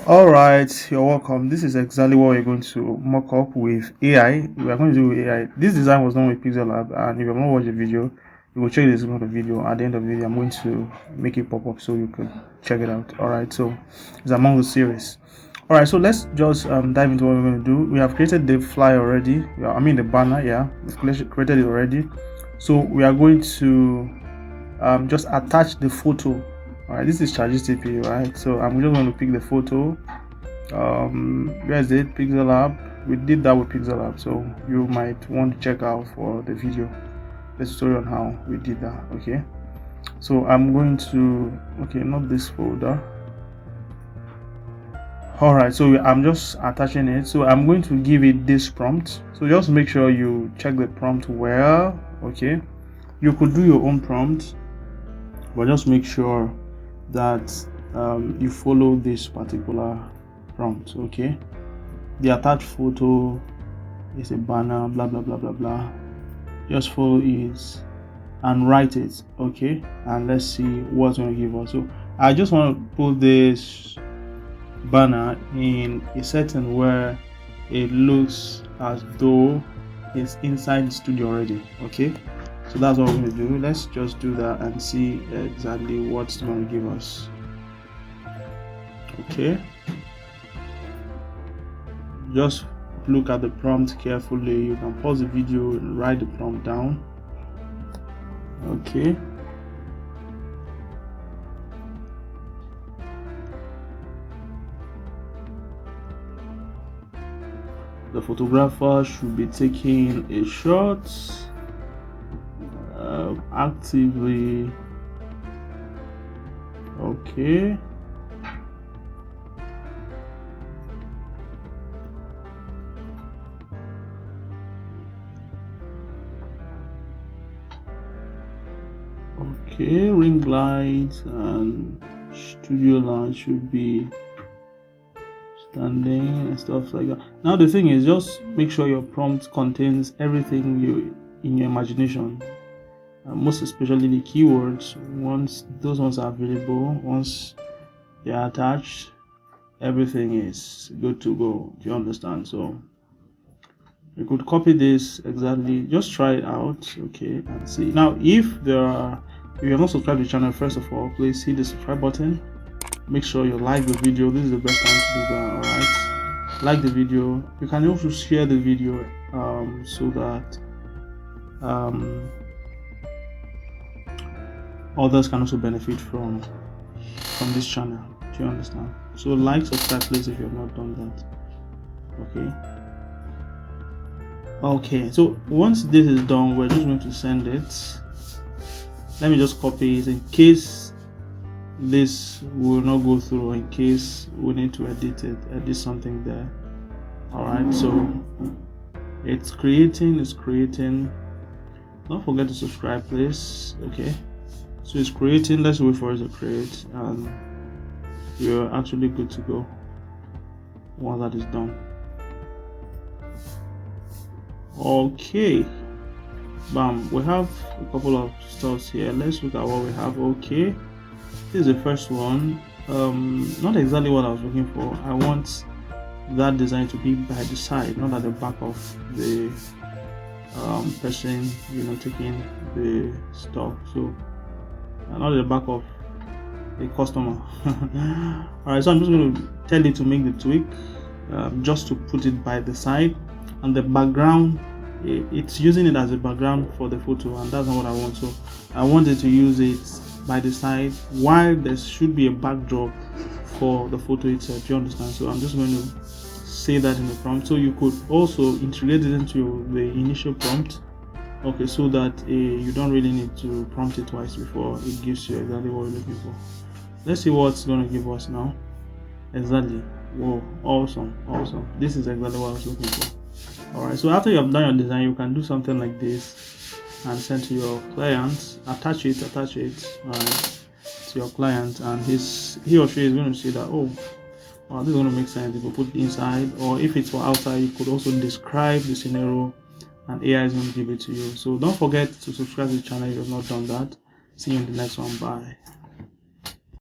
All right, you're welcome. This is exactly what we're going to mock up with AI. We are going to do with AI. This design was done with Pixellab, and if you have not watched the video, you will check the description of the video. At the end of the video, I'm going to make it pop up so you could check it out. All right, so it's among the series. All right, so let's just dive into what we're going to do. We have created the flyer already. The banner. Yeah, we've created it already. So we are going to just attach the photo. All right, this is ChatGTP, right? So I'm just going to pick the photo. Where is it? Pixellab. We did that with Pixellab, so you might want to check out for the video, the tutorial on how we did that. Okay, so I'm going to not this folder. All right, so I'm just attaching it. So I'm going to give it this prompt. So just make sure you check the prompt well. Okay, you could do your own prompt, but just make sure that you follow this particular prompt. Okay, the attached photo is a banner, blah blah blah blah blah. Just follow it and write it. Okay, and let's see what's going to give us. So I just want to put this banner in a setting where it looks as though it's inside the studio already. Okay, so that's what we're going to do. Let's just do that and see exactly what's going to give us. Okay, just look at the prompt carefully. You can pause the video and write the prompt down. Okay, the photographer should be taking a shot actively. Okay, ring light and studio light should be standing and stuff like that. Now the thing is, just make sure your prompt contains everything you in your imagination, most especially the keywords. Once those ones are available, once they are attached, everything is good to go. Do you understand? So you could copy this exactly, just try it out. Okay, and see. Now if you have not subscribed to the channel, first of all, please hit the subscribe button. Make sure you like the video. This is the best time to do that. All right, like the video. You can also share the video so that others can also benefit from this channel. Do you understand? So like, subscribe please if you have not done that. Okay, so once this is done, we're just going to send it. Let me just copy it in case this will not go through, in case we need to edit something there. All right, so it's creating. Don't forget to subscribe please. Okay, so it's creating. Let's wait for it to create, and you're actually good to go once that is done. Okay, bam, we have a couple of stuff here. Let's look at what we have. Okay, this is the first one. Not exactly what I was looking for. I want that design to be by the side, not at the back of the person taking the stuff. So not at the back of the customer. All right, so I'm just going to tell it to make the tweak, just to put it by the side, and the background, it's using it as a background for the photo, and that's not what I want. So I wanted to use it by the side while there should be a backdrop for the photo itself. Do you understand? So I'm just going to say that in the prompt, so you could also integrate it into the initial prompt. Okay, so that you don't really need to prompt it twice before it gives you exactly what you're looking for. Let's see what's going to give us now. Exactly. Whoa, awesome. This is exactly what I was looking for. All right, so after you have done your design, you can do something like this and send to your client. Attach it to your client, and he or she is going to see that, oh wow, this is going to make sense. If you put it inside, or if it's for outside, you could also describe the scenario and AI is going to give it to you. So don't forget to subscribe to the channel if you have not done that. See you in the next one. Bye.